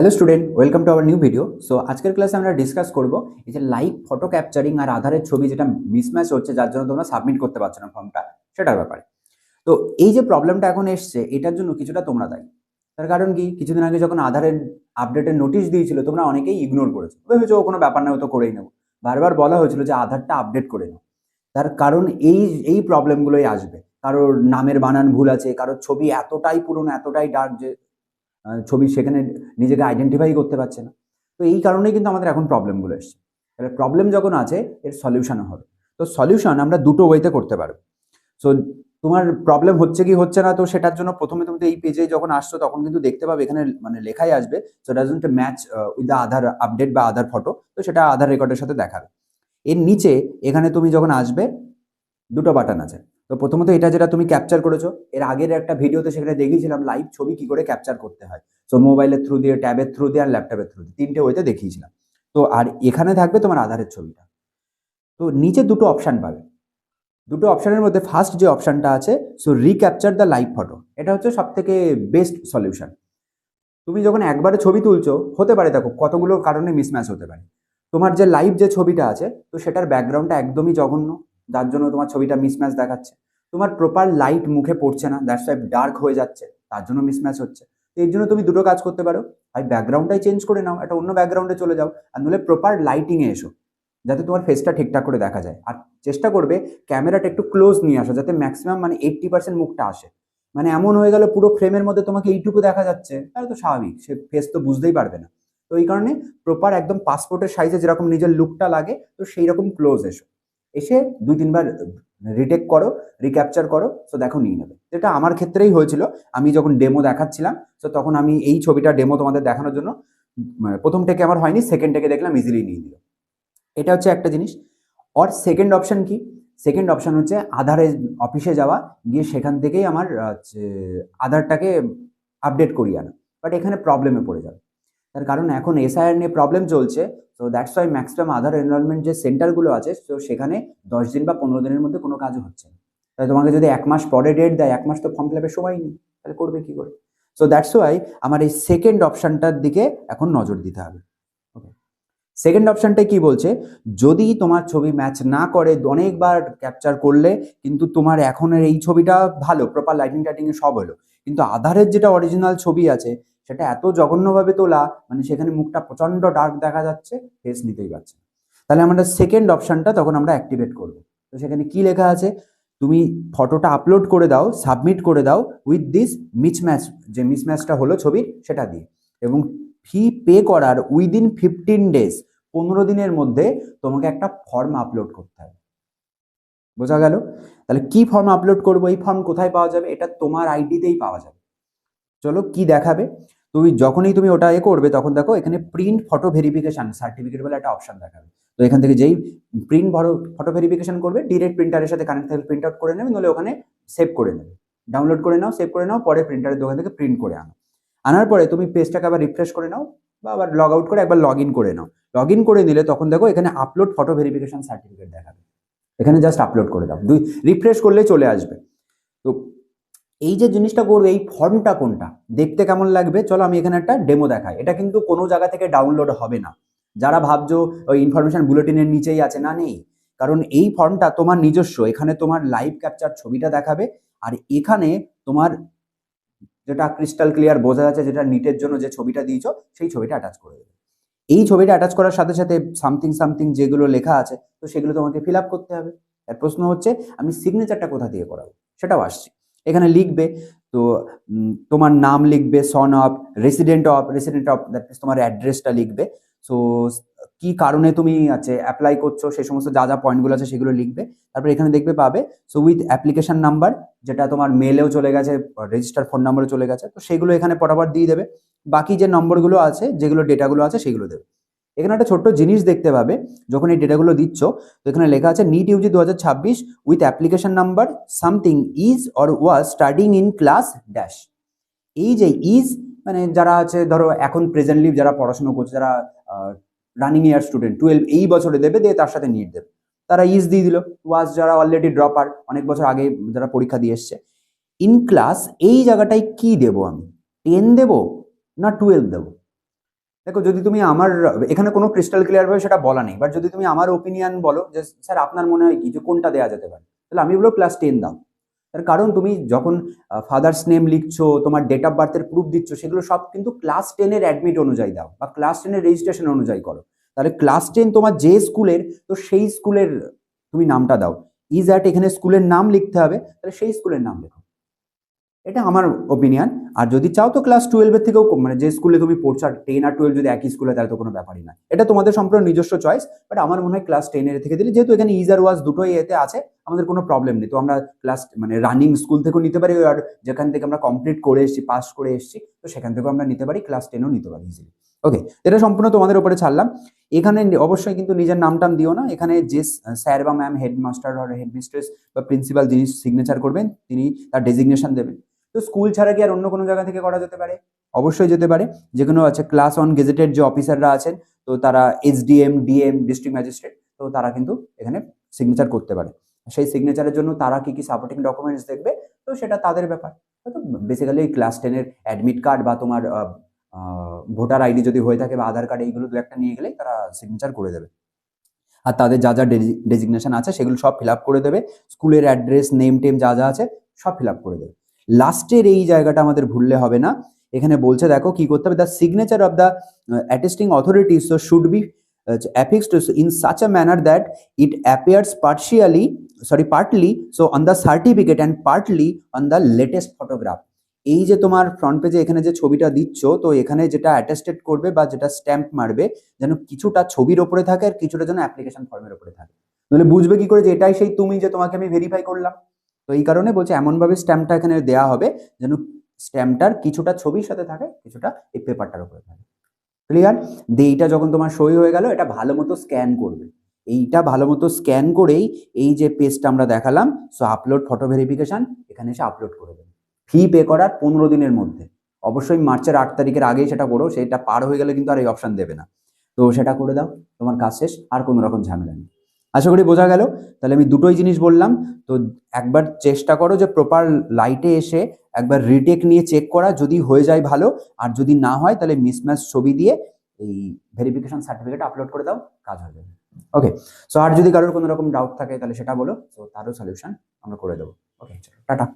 Hello student, welcome to our new video. So আজকের ক্লাসে আমরা ডিসকাস করব এই যে লাইভ ফটো ক্যাপচারিং আর আধারের ছবি যেটা মিসম্যাচ হচ্ছে, যার জন্য তোমরা সাবমিট করতে পারছো না ফর্মটা, সেটার ব্যাপারে। তো এই যে প্রবলেমটা এখন এসছে, এটার জন্য কিছুটা তোমরা দায়ী। তার কারণ কি, কিছুদিন আগে যখন আধারের আপডেটের নোটিশ দিয়েছিল, তোমরা অনেকেই ইগনোর করেছো, ভেবেছো ও কোনো ব্যাপার না, ও তো করেই নেবো। বারবার বলা হয়েছিল যে আধারটা আপডেট করে নাও। তার কারণ এই এই প্রবলেমগুলোই আসবে। কারোর নামের বানান ভুল আছে, কারোর ছবি এতটাই পুরনো, এতটাই ডার্ক যে ছবি সেখানে নিজেকে আইডেন্টিফাই করতে পারছে না। তো এই কারণেই কিন্তু আমাদের এখন প্রবলেমগুলো এসছে। তাহলে প্রবলেম যখন আছে, এর সলিউশনও হবে। তো সলিউশন আমরা দুটো ওয়েতে করতে পারবো। সো তোমার প্রবলেম হচ্ছে কি হচ্ছে না, তো সেটার জন্য প্রথমে তুমি তো এই পেজে যখন আসছো তখন কিন্তু দেখতে পাবে এখানে মানে লেখাই আসবে so doesn't match with the Aadhaar update বা আধার ফটো, তো সেটা আধার রেকর্ডের সাথে দেখাবে। এর নিচে এখানে তুমি যখন আসবে, দুটো বাটন আছে। তো প্রথমত এটা যেটা তুমি ক্যাপচার করেছো, এর আগের একটা ভিডিওতে সেখানে দেখিয়েছিলাম লাইভ ছবি কি করে ক্যাপচার করতে হয়। সো মোবাইলের থ্রু দিয়ে, ট্যাবের থ্রু দিয়ে আর ল্যাপটপের থ্রু দিয়ে, তিনটে ওইতে দেখিয়েছিলাম। তো আর এখানে থাকবে তোমার আধারের ছবিটা। তো নিচে দুটো অপশান পাবে। দুটো অপশানের মধ্যে ফার্স্ট যে অপশানটা আছে, so recapture the live photo, এটা হচ্ছে সব থেকে বেস্ট সলিউশন। তুমি যখন একবারে ছবি তুলছো, হতে পারে দেখো কতগুলো কারণে মিসম্যাচ হতে পারে। তোমার যে লাইভ যে ছবিটা আছে, তো সেটার ব্যাকগ্রাউন্ডটা একদমই জঘন্য, যার জন্য তোমার ছবিটা মিসম্যাচ দেখাচ্ছে। তোমার প্রপার লাইট মুখে পড়ছে না, দ্যাটস ওয়াই ডার্ক হয়ে যাচ্ছে, তার জন্য মিসম্যাচ হচ্ছে। তো এর জন্য তুমি দুটো কাজ করতে পারো। হয় ব্যাকগ্রাউন্ডটাই চেঞ্জ করে নাও, একটা অন্য ব্যাকগ্রাউন্ডে চলে যাও, আর নইলে প্রপার লাইটিংয়ে এসো, যাতে তোমার ফেসটা ঠিকঠাক করে দেখা যায়। আর চেষ্টা করবে ক্যামেরাটা একটু ক্লোজ নিয়ে আসা, যাতে ম্যাক্সিমাম মানে 80% মুখটা আসে। মানে এমন হয়ে গেল পুরো ফ্রেমের মধ্যে তোমাকে এইটুকু দেখা যাচ্ছে, তাহলে তো স্বাভাবিক, সে ফেস তো বুঝতেই পারবে না। তো এই কারণে প্রপার একদম পাসপোর্টের সাইজে যেরকম নিজের লুকটা লাগে, তো সেই রকম ক্লোজ এসো। এসে 2-3 বার রিটেক করো, রিক্যাপচার করো, তো দেখো নিয়ে নেবে। যেটা আমার ক্ষেত্রেই হয়েছিল, আমি যখন ডেমো দেখাচ্ছিলাম, তো তখন আমি এই ছবিটা ডেমো তোমাদের দেখানোর জন্য প্রথম টেকে আমার হয়নি, সেকেন্ড টেকে দেখলাম ইজিলি নিয়ে নিল। এটা হচ্ছে একটা জিনিস। আর সেকেন্ড অপশন কি, সেকেন্ড অপশন হচ্ছে আধারে অফিসে যাওয়া, গিয়ে সেখান থেকেই আমার আধারটাকে আপডেট করিয়ে আনা। বাট এখানে প্রবলেমে পড়ে যাবে, তার কারণ এখন এসআইআর নিয়ে প্রবলেম চলছে। তো that's why maximum Aadhaar enrolment যে সেন্টারগুলো আছে, তো সেখানে 10 দিন বা 15 দিনের মধ্যে কোনো কাজও হচ্ছে না। তাই তোমাকে যদি 1 মাস পরে ডেট দেয়, 1 মাস তো ফর্ম ফিল আপের সময় নেই, তাহলে করবে কি করে? সো দ্যাটস ওয়াই আমার এই সেকেন্ড অপশনটার দিকে এখন নজর দিতে হবে। ওকে, সেকেন্ড অপশনটা কি বলছে, যদি তোমার ছবি ম্যাচ না করে, অনেকবার ক্যাপচার করলে কিন্তু তোমার এখনের এই ছবিটা ভালো, প্রপার লাইটিং টাইটিং এ সব হলো, কিন্তু আধারের যেটা অরিজিনাল ছবি আছে সেটা এত জঘন্যভাবে তোলা, মানে সেখানে মুখটা প্রচন্ড ডার্ক দেখা যাচ্ছে, ফেস নিতেই পারছে না। তাহলে আমরা সেকেন্ড অপশনটা তখন আমরা অ্যাক্টিভেট করব। তো সেখানে কি লেখা আছে, তুমি ফটোটা আপলোড করে দাও, সাবমিট করে দাও উইথ দিস মিসম্যাচ, যে মিসম্যাচটা হলো ছবির সেটা দিয়ে, এবং ফি পে করার উইদিন 15 ডেজ, 15 দিনের মধ্যে তোমাকে একটা ফর্ম আপলোড করতে হবে। বোঝা গেল? তাহলে কি ফর্ম আপলোড করবো, এই ফর্ম কোথায় পাওয়া যাবে? এটা তোমার আইডিতেই পাওয়া যাবে। চলো কি দেখাবে, তুমি যখনই তুমি ওটা করবে, তখন দেখো এখানে প্রিন্ট ফটো ভেরিফিকেশন সার্টিফিকেট বলে একটা অপশন দেখাবে। তো এখান থেকে যেই প্রিন্ট ফটো ভেরিফিকেশন করবে, ডিরেক্ট প্রিন্টারের সাথে কানেক্ট থাকলে প্রিন্ট আউট করে নেবে, নাহলে ওখানে সেভ করে নেবে, ডাউনলোড করে নাও, সেভ করে নাও, পরে প্রিন্টারের দোকান থেকে প্রিন্ট করে আনো। আনার পরে তুমি পেজটাকে আবার রিফ্রেশ করে নাও, বা আবার লগ আউট করে একবার লগ ইন করে নাও। লগ ইন করে নিলে তখন দেখো এখানে আপলোড ফটো ভেরিফিকেশন সার্টিফিকেট দেখাবে, এখানে জাস্ট আপলোড করে দাও, রিফ্রেশ করলে চলে আসবে। তো এই যে জিনিসটা করবে, এই ফর্মটা কোনটা, দেখতে কেমন লাগবে, চলো আমি এখানে একটা ডেমো দেখাই। এটা কিন্তু কোনো জায়গা থেকে ডাউনলোড হবে না। যারা ভাবছো ওই ইনফরমেশন বুলেটিনের নিচেই আছে, না, নেই। কারণ এই ফর্মটা তোমার নিজস্ব, এখানে তোমার লাইভ ক্যাপচার ছবিটা দেখাবে, আর এখানে তোমার যেটা ক্রিস্টাল ক্লিয়ার বোঝা যাচ্ছে, যেটা নিটের জন্য যে ছবিটা দিয়েছো, সেই ছবিটা অ্যাটাচ করে দেবে। এই ছবিটা অ্যাটাচ করার সাথে সাথে সামথিং সামথিং যেগুলো লেখা আছে, তো সেগুলো তোমাকে ফিল আপ করতে হবে। এর প্রশ্ন হচ্ছে আমি সিগনেচারটা কোথা দিয়ে করাবো, সেটাও আসছে। এখানে লিখবে, তো তোমার নাম লিখবে, son of, resident of that means তোমার অ্যাড্রেসটা লিখবে। সো কি কারণে তুমি আছে অ্যাপ্লাই করছো, সেই সমস্ত যা যা পয়েন্টগুলো আছে সেগুলো লিখবে। তারপর এখানে দেখবে পাবে সো উইথ অ্যাপ্লিকেশন নাম্বার, যেটা তোমার মেলেও চলে গেছে, রেজিস্টার ফোন নাম্বারে চলে গেছে, তো সেগুলো এখানে পটাপট দিয়ে দেবে। বাকি যে নম্বরগুলো আছে, যেগুলো ডেটাগুলো আছে, সেগুলো দেবে। এখানে একটা ছোট্ট জিনিস দেখতে পাবে, যখন এই ডেটাগুলো দিচ্ছ, তো এখানে লেখা আছে NEET UG 2026 with application number something is or was studying in class dash. এই যে ইজ, মানে যারা আছে ধরো এখন প্রেজেন্টলি যারা পড়াশোনা করছে, যারা রানিং ইয়ার স্টুডেন্ট 12 এই বছরে দেবে, দিয়ে তার সাথে নিট দেবে, তারা ইজ দিয়ে দিল। ওয়াজ যারা অলরেডি ড্রপার, অনেক বছর আগে যারা পরীক্ষা দিয়ে এসছে। ইন ক্লাস এই জায়গাটায় কি দেবো আমি, 10 দেবো না 12 দেবো? দেখো যদি তুমি আমার এখানে কোনো ক্রিস্টাল ক্লিয়ার ভাবে সেটা বলা নেই, বাট যদি তুমি আমার ওপিনিয়ন বলো যে স্যার আপনার মনে হয় কি যে কোনটা দেওয়া যেতে পারে, তাহলে আমি বলবো ক্লাস 10 দাও। তার কারণ তুমি যখন ফাদার্স নেম লিখছো, তোমার ডেট অফ বার্থের প্রুফ দিচ্ছ, সেগুলো সব কিন্তু ক্লাস 10-এর অ্যাডমিট অনুযায়ী দাও বা ক্লাস 10-এর রেজিস্ট্রেশন অনুযায়ী করো। তাহলে ক্লাস 10 তোমার যে স্কুলের, তো সেই স্কুলের তুমি নামটা দাও। ইজ অ্যাট এখানে স্কুলের নাম লিখতে হবে, তাহলে সেই স্কুলের নাম লেখো। এটা আমার ওপিনিয়ন। আর যদি চাও তো ক্লাস 12-এর থেকেও মানে যে স্কুলে তুমি পড়ছো, আর 10 আর 12 যদি একই স্কুলে, তাহলে তো কোনো ব্যাপারই না। এটা তোমাদের সম্পূর্ণ নিজস্ব চয়েস, বাট আমার মনে হয় ক্লাস 10-এর থেকে দিলে, যেহেতু এখানে ইজ আর ওয়াজ দুটোই এতে আছে, আমাদের কোনো প্রবলেম নেই। তো আমরা ক্লাস মানে রানিং স্কুল থেকেও নিতে পারি, আর যেখান থেকে আমরা কমপ্লিট করে এসেছি, পাস করে এসেছি, তো সেখান থেকেও আমরা নিতে পারি, ক্লাস 10-ও নিতে পারি ইজিলি। ওকে, এটা সম্পূর্ণ তোমাদের উপরে ছাড়লাম। এখানে অবশ্যই কিন্তু নিজের নামটাম দিও না। এখানে যে স্যার বা ম্যাম, হেডমাস্টার আর হেডমিস্ট্রেস বা প্রিন্সিপাল যিনি সিগনেচার করবেন, তিনি তার ডেজিগনেশন দেবেন। তো স্কুল ছাড়া কি আর অন্য কোনো জায়গা থেকে করা যেতে পারে? অবশ্যই যেতে পারে। যে কোনো আছে ক্লাস 1 গেজেটেড যে অফিসাররা আছেন, তো তারা এসডিএম, ডিএম, ডিস্ট্রিক্ট ম্যাজিস্ট্রেট, তো তারা কিন্তু এখানে সিগনেচার করতে পারে। সেই সিগনেচারের জন্য তারা কি কি সাপোর্টিং ডকুমেন্টস দেখবে, তো সেটা তাদের ব্যাপার। তো বেসিক্যালি ক্লাস 10-এর অ্যাডমিট কার্ড বা তোমার ভোটার আইডি যদি হয়ে থাকে বা আধার কার্ড, এইগুলো দু একটা নিয়ে গেলেই তারা সিগনেচার করে দেবে। আর তাদের যা যা ডেজিগনেশন আছে সেগুলো সব ফিল আপ করে দেবে। স্কুলের অ্যাড্রেস, নেম টেম যা যা আছে সব ফিল আপ করে দেবে। লাস্টের এই জায়গাটা আমাদের ভুললে হবে না। এখানে বলছে দেখো কি করতে হবে, the signature of the attesting authority so should be affixed in such a manner that it appears partly so on the certificate and partly on the latest photograph। এই যে তোমার ফ্রন্ট পেজে এখানে যে ছবিটা দিচ্ছ, তো এখানে যেটা অ্যাটেস্টেড করবে বা যেটা স্ট্যাম্প মারবে, যেন কিছুটা ছবির ওপরে থাকে আর কিছুটা যেন অ্যাপ্লিকেশন ফর্মের ওপরে থাকে। তাহলে বুঝবে কি করে যে এটাই সেই তুমি, যে তোমাকে আমি ভেরিফাই করলাম? তো এই কারণে বলছে এমনভাবে স্ট্যাম্পটা এখানে দেওয়া হবে যেন স্ট্যাম্পটার কিছুটা ছবির সাথে থাকে, কিছুটা এই পেপারটার উপরে থাকে। ক্লিয়ার? দিয়ে এইটা যখন তোমার সই হয়ে গেল, এটা ভালো মতো স্ক্যান করবে। এইটা ভালো মতো স্ক্যান করেই এই যে পেজটা আমরা দেখালাম, সো আপলোড ফটো ভেরিফিকেশন, এখানে এসে আপলোড করে দেবে। ফি পে করার 15 দিনের মধ্যে। অবশ্যই মার্চের 8 তারিখের আগেই সেটা করো, সেটা পার হয়ে গেলে কিন্তু আর এই অপশন দেবে না। তো সেটা করে দাও, তোমার কাজ শেষ, আর কোনো রকম ঝামেলা নেই। আশা করি বোঝা গেল। তাহলে আমি দুটোই জিনিস বললাম, তো একবার চেষ্টা করো যে প্রপার লাইটে এসে একবার রিটেক নিয়ে চেক করা, যদি হয়ে যায় ভালো, আর যদি না হয় তাহলে মিসম্যাচ ছবি দিয়ে এই ভেরিফিকেশন সার্টিফিকেট আপলোড করে দাও, কাজ হয়ে যাবে। ওকে, সো আর যদি কারোর কোনো রকম ডাউট থাকে তাহলে সেটা বলো, তো তারও সলিউশন আমরা করে দেবো। ওকে, চলো টাটা।